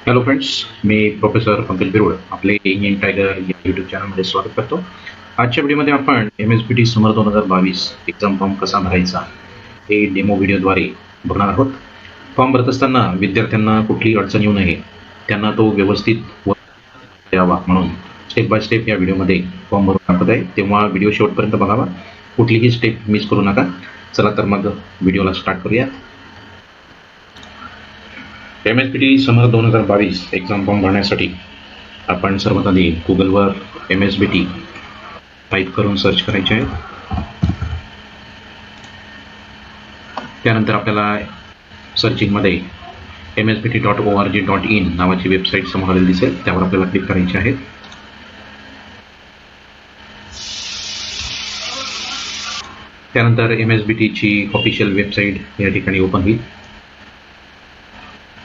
Hello friends, मी professor Pankaj बिरोड आपले engineering tiger या YouTube चॅनलमध्ये स्वागत करतो. आजच्या व्हिडिओमध्ये आपण MSBT समर 2022 एक्झाम फॉर्म कसा भरायचा हे डेमो व्हिडिओद्वारे बघणार आहोत. फॉर्म भरत असताना विद्यार्थ्यांना कुठलीही अडचण येऊ नये, त्यांना तो व्यवस्थित यावा म्हणून स्टेप बाय स्टेप या व्हिडिओमध्ये फॉर्म भरून दाखवत आहे, तेव्हा व्हिडिओ शेवटपर्यंत बघावा, कुठलीही स्टेप मिस करू नका. चला तर मग व्हिडिओला स्टार्ट करूया. MSBT समर 2022 एक्झाम फॉर्म भरण्यासाठी आपण सर्वात आधी गुगलवर MSBT टाईप करून सर्च करायचे आहे. त्यानंतर आपल्याला सर्चिंगमध्ये msbt.org.in नावाची वेबसाईट समोर आलेली दिसेल, त्यावर आपल्याला क्लिक करायचे आहे. त्यानंतर MSBTची ऑफिशियल वेबसाईट या ठिकाणी ओपन होईल.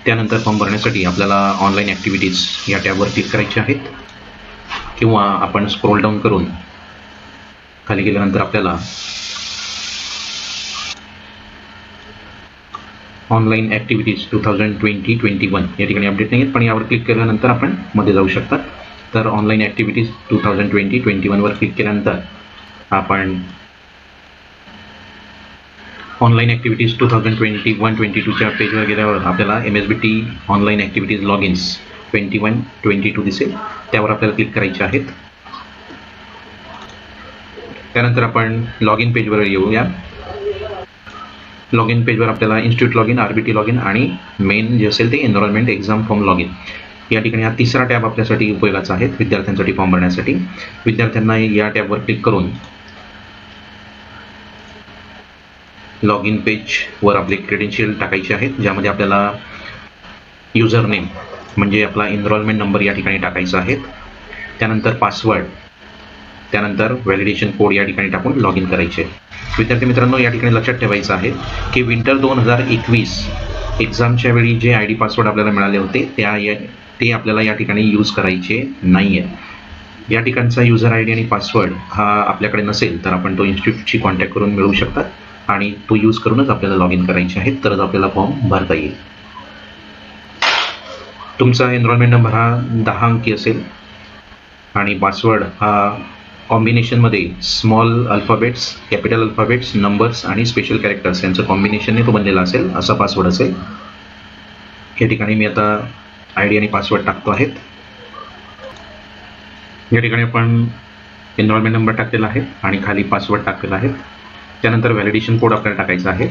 त्यानंतर फॉर्म भरण्यासाठी आपल्याला ऑनलाईन ॲक्टिव्हिटीज या टॅबवर क्लिक करायचे आहेत, किंवा आपण स्क्रोल डाऊन करून खाली गेल्यानंतर आपल्याला ऑनलाईन ॲक्टिव्हिटीज 2020-21 या ठिकाणी अपडेट नाही आहेत, पण यावर क्लिक केल्यानंतर आपण मध्ये जाऊ शकता. तर ऑनलाईन ॲक्टिव्हिटीज 2020-21वर क्लिक केल्यानंतर आपण ऑनलाईन ॲक्टिव्हिटीज 2021-22च्या पेजवर गेल्यावर आपल्याला MSBT ऑनलाईन ॲक्टिव्हिटीज लॉगिन्स 21-22 दिसेल, त्यावर आपल्याला क्लिक करायचे आहेत. त्यानंतर आपण लॉग इन पेजवर येऊया. लॉग इन पेजवर आपल्याला institute log in, RBT log in आणि मेन जे असेल ते enrolment exam form log in या ठिकाणी हा तिसरा टॅब आपल्यासाठी उपयोगाचा आहे विद्यार्थ्यांसाठी फॉर्म भरण्यासाठी. विद्यार्थ्यांना या टॅबवर क्लिक करून लॉग इन पेजवर आपले क्रेडेन्शियल टाकायचे आहेत, ज्यामध्ये आपल्याला युजर नेम म्हणजे आपला एनरोलमेंट नंबर या ठिकाणी टाकायचा आहे. त्यानंतर पासवर्ड, त्यानंतर व्हॅलिडेशन कोड या ठिकाणी टाकून लॉग इन करायचे. विद्यार्थी मित्रांनो, या ठिकाणी लक्षात ठेवायचं आहे की विंटर 2021 एक्झामच्या वेळी जे ID पासवर्ड आपल्याला मिळाले होते ते आपल्याला या ठिकाणी यूज करायचे नाही आहे. या ठिकाणचा युजर ID आणि पासवर्ड हा आपल्याकडे नसेल तर आपण तो इन्स्टिट्यूटशी कॉन्टॅक्ट करून मिळवू शकतात, आणि तो यूज करूनच आपल्याला लॉग इन करायचे आहे, तरच आपल्याला फॉर्म भरता येईल. तुमचा एनरोलमेंट नंबर हा 10 अंकी असेल आणि पासवर्ड हा कॉम्बिनेशनमध्ये small alphabets, capital alphabets, numbers आणि स्पेशल कॅरेक्टर्स यांचं कॉम्बिनेशनने तो बनलेला असेल, असा पासवर्ड असेल. या ठिकाणी मी आता ID आणि पासवर्ड टाकतो आहेत. या ठिकाणी आपण एनरोलमेंट नंबर टाकलेला आहे आणि खाली पासवर्ड टाकलेला आहे. त्यानंतर व्हॅलिडेशन कोड आपल्याला टाकायचा आहे.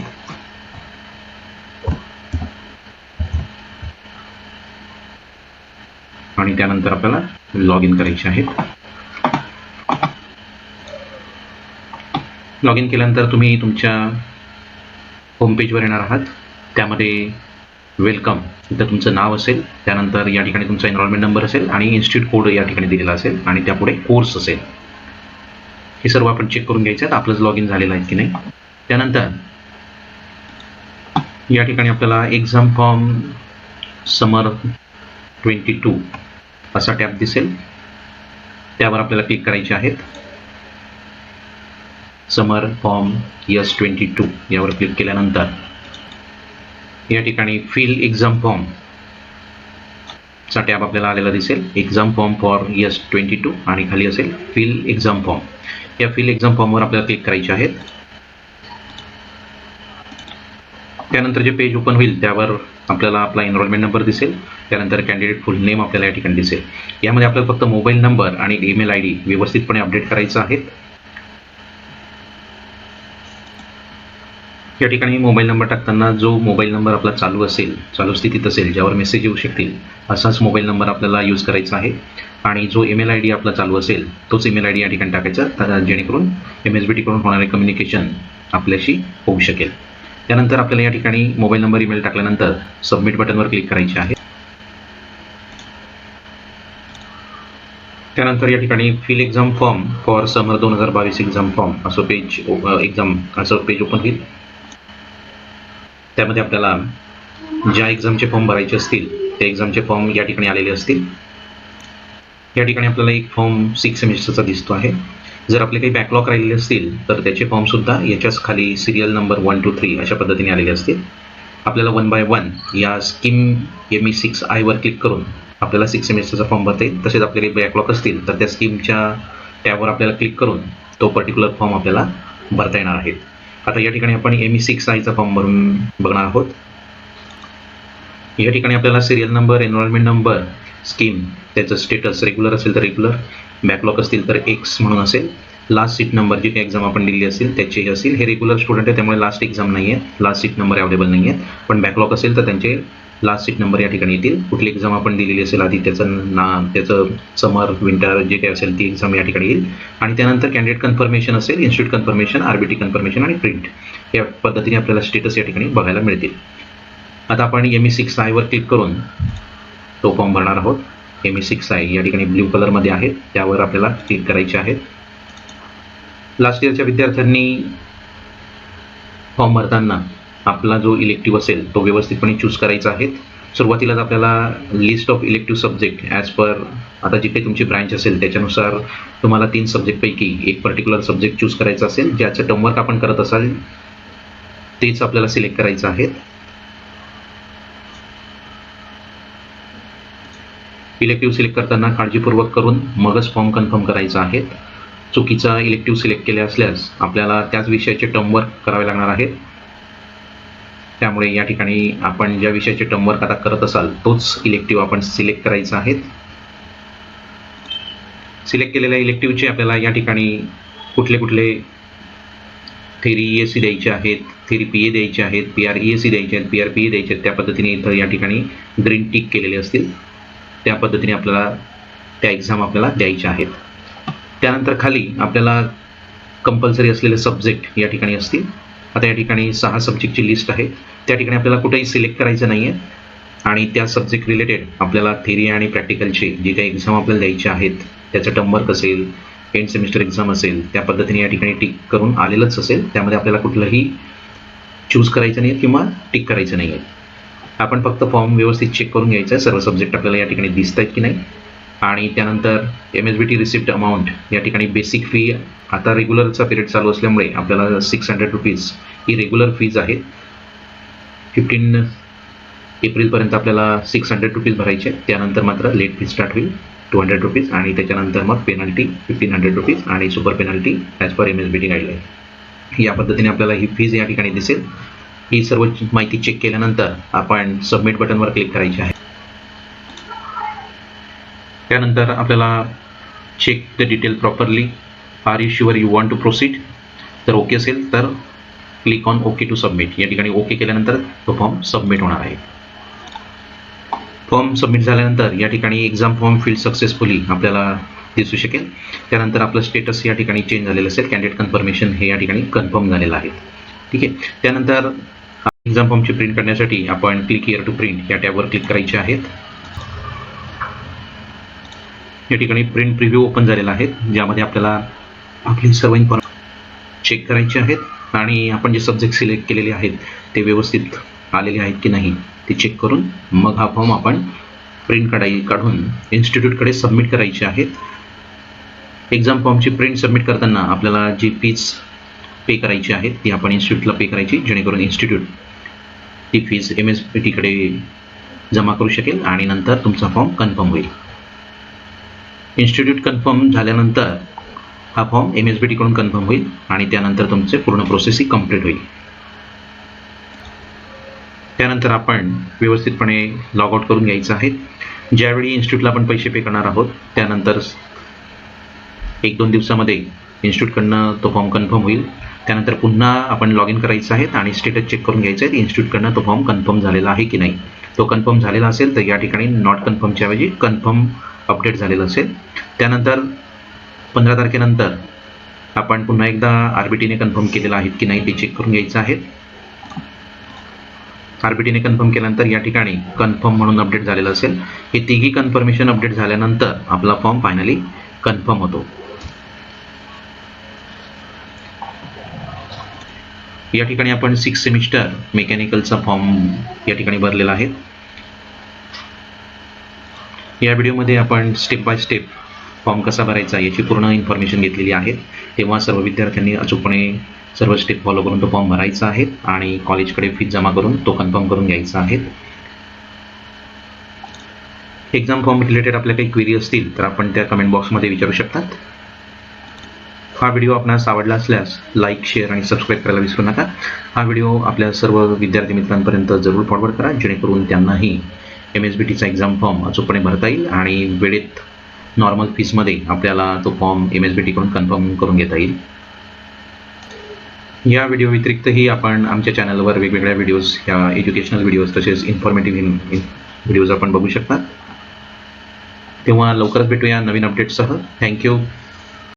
आणि त्यानंतर आपल्याला लॉग इन करायचे आहे. लॉग इन केल्यानंतर तुम्ही तुमच्या होम पेजवर येणार आहात. त्यामध्ये वेलकम इथं तुमचं नाव असेल, त्यानंतर या ठिकाणी तुमचा एनरोलमेंट नंबर असेल आणि इन्स्टिट्यूट कोड या ठिकाणी दिलेला असेल, आणि त्यापुढे कोर्स असेल. हे सर्व आपण चेक करून घ्यायचं आहे आपलंच लॉग इन झालेलं आहे की नाही. त्यानंतर या ठिकाणी आपल्याला एक्झाम फॉर्म समर 22 असा टॅब दिसेल, त्यावर आपल्याला क्लिक करायचे आहेत. समर फॉर्म S22 यावर क्लिक केल्यानंतर या ठिकाणी फिल एक्झाम फॉर्म चा टॅब आपल्याला आलेला दिसेल. एक्झाम फॉर्म फॉर S22 आणि खाली असेल फिल एक्झाम फॉर्म. या फिल एक्झाम फॉर्मवर आपल्याला क्लिक करायचे आहेत. त्यानंतर जे पेज ओपन होईल त्यावर आपल्याला आपला एनरोलमेंट नंबर दिसेल. त्यानंतर कॅन्डिडेट फुल नेम आपल्याला या ठिकाणी दिसेल. यामध्ये आपल्याला फक्त मोबाईल नंबर आणि ईमेल ID व्यवस्थितपणे अपडेट करायचं आहे. या ठिकाणी मोबाईल नंबर टाकताना जो मोबाईल नंबर आपला चालू असेल, चालू स्थितीत असेल, ज्यावर मेसेज येऊ शकतील असाच मोबाईल नंबर आपल्याला यूज करायचा आहे. आणि जो ईमेल ID आपला चालू असेल तोच ईमेल ID या ठिकाणी टाकायचा, जेणेकरून MSBT कडून होणारे कम्युनिकेशन आपल्याशी होऊ शकेल. त्यानंतर आपल्याला या ठिकाणी मोबाईल नंबर, ईमेल टाकल्यानंतर सबमिट बटनवर क्लिक करायचे आहे. त्यानंतर या ठिकाणी fill exam form for summer 2022 exam form असं पेज ओपन होईल. त्यामध्ये आपल्याला ज्या एक्झामचे फॉर्म भरायचे असतील त्या एक्झामचे फॉर्म या ठिकाणी आलेले असतील. या ठिकाणी आपल्याला एक फॉर्म 6 सेमिस्टरचा दिसतो आहे. जर आपले काही बॅकलॉग राहिलेले असतील तर त्याचे फॉर्मसुद्धा याच्याच खाली सिरियल नंबर 1 2 3 अशा पद्धतीने आलेले असतील. आपल्याला 1 बाय 1 या स्कीम ME6I वर क्लिक करून आपल्याला 6 सेमिस्टरचा फॉर्म भरता येईल. तसेच आपले काही बॅकलॉग असतील तर त्या स्कीमच्या टॅबवर आपल्याला क्लिक करून तो पर्टिक्युलर फॉर्म आपल्याला भरता येणार आहे. आता या ठिकाणी आपण ME6I फॉर्म भरून बघणार आहोत. या ठिकाणी आपल्याला serial number, enrolment number, scheme, त्याचं स्टेटस रेग्युलर असेल तर रेग्युलर, बॅकलॉग असतील तर X म्हणून असेल, लास्ट सीट नंबर जी काही एक्झाम आपण दिली असेल त्याचे असेल. हे रेग्युलर स्टुडंट आहे त्यामुळे लास्ट एक्झाम नाही आहे, लास्ट सीट नंबर अवेलेबल नाही आहे. पण बॅकलॉग असेल तर त्यांचे लास्ट सीट नंबर या ठिकाणी येतील. कुठली एक्झाम आपण दिलेली असेल आधी त्याचं समर, विंटर जे काही असेल ती एक्झाम या ठिकाणी येईल. आणि त्यानंतर कॅन्डिडेट कन्फर्मेशन असेल, इन्स्टिट्यूट कन्फर्मेशन, RBT कन्फर्मेशन आणि प्रिंट या पद्धतीने आपल्याला स्टेटस या ठिकाणी बघायला मिळतील. आता आपण ME6I वर क्लिक करून तो फॉर्म भरणार आहोत. ME6I या ठिकाणी ब्ल्यू कलरमध्ये आहे, त्यावर आपल्याला क्लिक करायचे आहे. लास्ट इयरच्या विद्यार्थ्यांनी फॉर्म भरताना आपला जो इलेक्टिव्ह असेल तो व्यवस्थितपणे चूज करायचा आहे. सुरुवातीलाच आपल्याला list of elective subject as per आता जी काही तुमची ब्रँच असेल त्याच्यानुसार तुम्हाला 3 सब्जेक्टपैकी एक पर्टिक्युलर सब्जेक्ट चूज करायचा असेल. ज्याचं टर्मवर्क आपण करत असाल तेच आपल्याला सिलेक्ट करायचं आहे. इलेक्टिव्ह सिलेक्ट करताना काळजीपूर्वक करून मगच फॉर्म कन्फर्म करायचा आहे. चुकीचा इलेक्टिव्ह सिलेक्ट केले असल्यास आपल्याला त्याच विषयाचे टर्मवर्क करावे लागणार आहे. त्यामुळे या ठिकाणी आपण ज्या विषयाचे टर्मवर्क आता करत असाल तोच इलेक्टिव्ह आपण सिलेक्ट करायचा आहे. सिलेक्ट केलेल्या इलेक्टिव्हचे आपल्याला या ठिकाणी कुठले कुठले थेरी ESC द्यायचे आहेत, थेरी PA द्यायचे आहेत, PR ESC द्यायचे आहेत, PR PA द्यायचे आहेत. त्या पद्धतीने इथं या ठिकाणी ग्रीन टिक केलेले असतील. त्या पद्धतीने आपल्याला त्या एक्झाम आपल्याला द्यायच्या आहेत. त्यानंतर खाली आपल्याला कंपल्सरी असलेले सब्जेक्ट या ठिकाणी असतील. आता या ठिकाणी 6 सब्जेक्टची लिस्ट आहे. त्या ठिकाणी आपल्याला कुठेही सिलेक्ट करायचं नाही आहे आणि त्या सब्जेक्ट रिलेटेड आपल्याला थेरी आणि प्रॅक्टिकलचे जे काही एक्झाम आपल्याला द्यायचे आहेत त्याचं टर्मवर्क असेल, एंड सेमिस्टर एक्झाम असेल, त्या पद्धतीने या ठिकाणी टिक करून आलेलंच असेल. त्यामध्ये आपल्याला कुठलंही चूज करायचं नाही किंवा टिक करायचं नाही आहे. आपण फक्त फॉर्म व्यवस्थित चेक करून घ्यायचा आहे, सर्व सब्जेक्ट आपल्याला या ठिकाणी दिसत आहेत की नाही. आणि त्यानंतर MSBT रिसिप्ट अमाऊंट या ठिकाणी बेसिक फी, आता रेग्युलरचा पिरियड चालू असल्यामुळे आपल्याला 600 रुपीज ही रेग्युलर फीज आहे. 15 एप्रिलपर्यंत आपल्याला 600 रुपीज भरायचे. त्यानंतर मात्र लेट फी स्टार्ट होईल 200 रुपीज आणि त्याच्यानंतर मग पेनल्टी 1500 रुपीज आणि super penalty as per MSBT guideline. या पद्धतीने आपल्याला ही फीज या ठिकाणी दिसेल. ही सर्व माहिती चेक केल्यानंतर आपण सबमिट बटनवर क्लिक करायचे आहे. त्यानंतर आपल्याला check the detail properly, are you sure you want to proceed. तर ओके असेल तर click on okay to submit. या ठिकाणी ओके केल्यानंतर तो फॉर्म सबमिट होणार आहे. फॉर्म सबमिट झाल्यानंतर या ठिकाणी एक्झाम फॉर्म फिल्ड सक्सेसफुली आपल्याला दिसू शकेल. त्यानंतर आपलं स्टेटस या ठिकाणी चेंज झालेलं असेल, कॅन्डिडेट कन्फर्मेशन हे या ठिकाणी कन्फर्म झालेलं आहे. ठीक आहे. त्यानंतर एक्झाम फॉर्मची प्रिंट करण्यासाठी आपण क्लिक हिअर टू प्रिंट या टॅबवर क्लिक करायचे आहेत. या ठिकाणी प्रिंट प्रिव्ह्यू ओपन झालेला आहे, ज्यामध्ये आपल्याला आपली सर्व इन्फॉर्मेशन चेक करायची आहेत आणि आपण जे सब्जेक्ट सिलेक्ट केलेले आहेत ते व्यवस्थित आलेले आहेत की नाही ते चेक करून मग हा फॉर्म आपण प्रिंट काढून इन्स्टिट्यूटकडे सबमिट करायचे आहेत. एक्झाम फॉर्मची प्रिंट सबमिट करताना आपल्याला जी फीज पे करायची आहे ती आपण इन्स्टिट्यूटला पे करायची, जेणेकरून इन्स्टिट्यूट ती फीज MSBTकडे जमा करू शकेल आणि नंतर तुमचा फॉर्म कन्फर्म होईल. इन्स्टिट्यूट कन्फर्म झाल्यानंतर हा फॉर्म MSBTकडून कन्फर्म होईल आणि त्यानंतर तुमचे पूर्ण प्रोसेस कंप्लीट होईल. त्यानंतर आपण व्यवस्थितपणे लॉग आउट करून घ्यायचं आहे. ज्यावेळी इन्स्टिट्यूटला आपण पैसे पे करणार आहोत त्यानंतर 1-2 दिवसामध्ये इन्स्टिट्यूटकडनं तो फॉर्म कन्फर्म होईल. त्यानंतर पुन्हा आपण लॉग इन करायचं आहे आणि स्टेटस चेक करून घ्यायचं आहे इन्स्टिट्यूटकडनं तो फॉर्म कन्फर्म झालेला आहे की नाही. तो कन्फर्म झालेला असेल तर या ठिकाणी नॉट कन्फर्मच्या ऐवजी कन्फर्म अपडेट झालेलं असेल. त्यानंतर 15 तारखेनंतर आपण पुन्हा एकदा RBTने कन्फर्म केलेलं आहे की नाही ते चेक करून घ्यायचं आहे. RBTने कन्फर्म केल्यानंतर या ठिकाणी कन्फर्म म्हणून अपडेट झालेलं असेल. हे तिघी कन्फर्मेशन अपडेट झाल्यानंतर आपला फॉर्म फायनली कन्फर्म होतो. या ठिकाणी आपण 6 सेमिस्टर मेकॅनिकलचा फॉर्म या ठिकाणी भरलेला आहे. या व्हिडिओमध्ये आपण स्टेप बाय स्टेप फॉर्म कसा भरायचा याची पूर्ण इन्फॉर्मेशन घेतलेली आहे. तेव्हा सर्व विद्यार्थ्यांनी अचूकपणे सर्व स्टेप फॉलो करून तो फॉर्म भरायचा आहे आणि कॉलेजकडे फीज जमा करून तो कन्फर्म करून घ्यायचा आहे. एक्झाम फॉर्म रिलेटेड आपल्या काही क्वेरी असतील तर आपण त्या कमेंट बॉक्समध्ये विचारू शकतात. हा व्हिडिओ आपणास आवडला असल्यास लाईक, शेअर आणि सबस्क्राईब करायला विसरू नका. हा व्हिडिओ आपल्या सर्व विद्यार्थी मित्रांपर्यंत जरूर फॉरवर्ड करा, जेणेकरून त्यांनाही MSBTचा एक्झाम फॉर्म अचूकपणे भरता येईल आणि वेळेत नॉर्मल फीसमध्ये आपल्याला तो फॉर्म MSBTकडून कन्फर्म करून घेता येईल. या व्हिडिओ व्यतिरिक्तही आपण आमच्या चॅनलवर वेगवेगळ्या व्हिडिओज, या एज्युकेशनल व्हिडिओज तसेच इन्फॉर्मेटिव्ह व्हिडिओज आपण बघू शकता. तेव्हा लवकरच भेटूया नवीन अपडेट्ससह. थँक्यू.